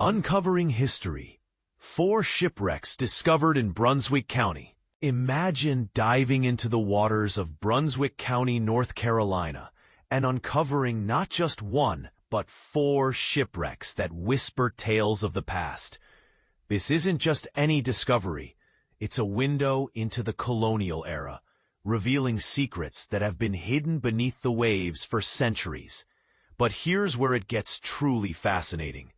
Uncovering history. 4 shipwrecks discovered in Brunswick County. Imagine diving into the waters of Brunswick County, North Carolina, and uncovering not just 1, but 4 shipwrecks that whisper tales of the past. This isn't just any discovery. It's a window into the colonial era, revealing secrets that have been hidden beneath the waves for centuries. But here's where it gets truly fascinating.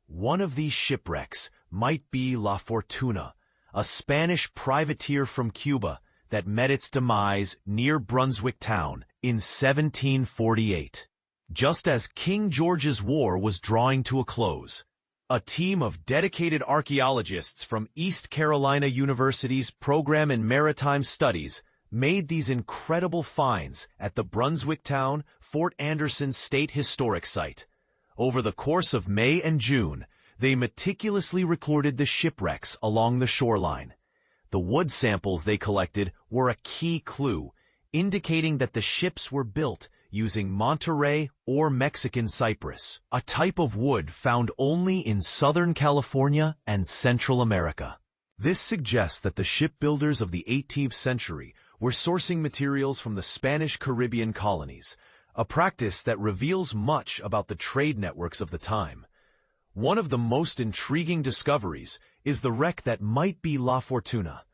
One of these shipwrecks might be La Fortuna, a Spanish privateer from Cuba that met its demise near Brunswick town in 1748. Just as King George's War was drawing to a close, a team of dedicated archaeologists from East Carolina University's program in maritime studies made these incredible finds at the Brunswick town Fort Anderson State Historic Site. Over the course of May and June, they meticulously recorded the shipwrecks along the shoreline. The wood samples they collected were a key clue, indicating that the ships were built using Monterey or Mexican cypress, a type of wood found only in Southern California and Central America. This suggests that the shipbuilders of the 18th century were sourcing materials from the Spanish Caribbean colonies, a practice that reveals much about the trade networks of the time. One of the most intriguing discoveries is the wreck that might be La Fortuna.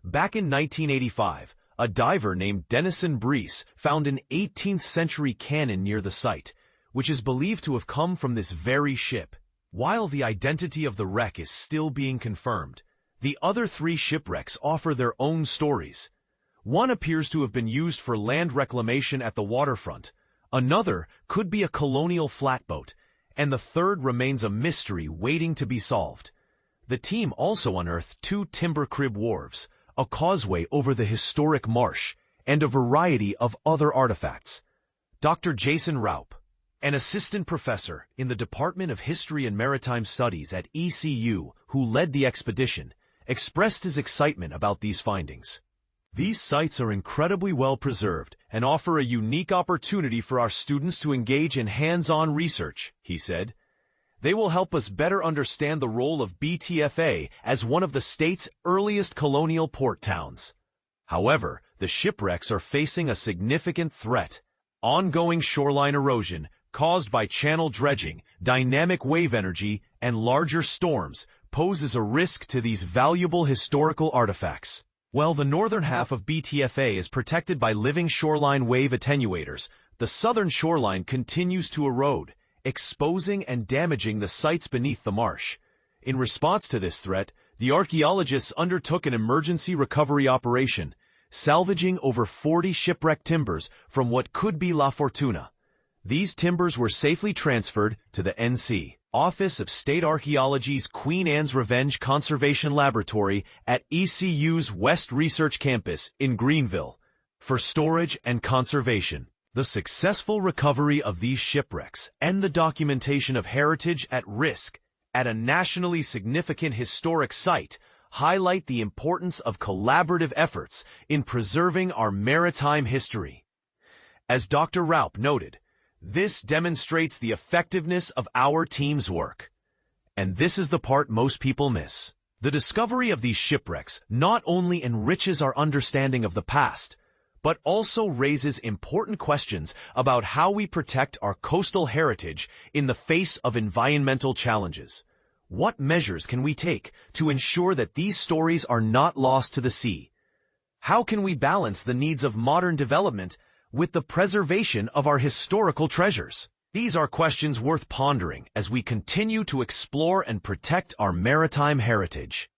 Back in 1985, a diver named Denison Breese found an 18th century cannon near the site, which is believed to have come from this very ship. While the identity of the wreck is still being confirmed, the other 3 shipwrecks offer their own stories. One appears to have been used for land reclamation at the waterfront, another could be a colonial flatboat, and the third remains a mystery waiting to be solved. The team also unearthed 2 timber crib wharves, a causeway over the historic marsh, and a variety of other artifacts. Dr. Jason Raup, an assistant professor in the Department of History and Maritime Studies at ECU who led the expedition, expressed his excitement about these findings. These sites are incredibly well preserved and offer a unique opportunity for our students to engage in hands-on research, he said. They will help us better understand the role of BTFA as one of the state's earliest colonial port towns. However, the shipwrecks are facing a significant threat. Ongoing shoreline erosion caused by channel dredging, dynamic wave energy, and larger storms poses a risk to these valuable historical artifacts. While the northern half of BTFA is protected by living shoreline wave attenuators, the southern shoreline continues to erode, exposing and damaging the sites beneath the marsh. In response to this threat, the archaeologists undertook an emergency recovery operation, salvaging over 40 shipwreck timbers from what could be La Fortuna. These timbers were safely transferred to the NC Office of State Archaeology's Queen Anne's Revenge Conservation Laboratory at ECU's West Research Campus in Greenville for storage and conservation. The successful recovery of these shipwrecks and the documentation of heritage at risk at a nationally significant historic site highlight the importance of collaborative efforts in preserving our maritime history. As Dr. Raup noted, this demonstrates the effectiveness of our team's work. And this is the part most people miss. The discovery of these shipwrecks not only enriches our understanding of the past, but also raises important questions about how we protect our coastal heritage in the face of environmental challenges. What measures can we take to ensure that these stories are not lost to the sea? How can we balance the needs of modern development with the preservation of our historical treasures? These are questions worth pondering as we continue to explore and protect our maritime heritage.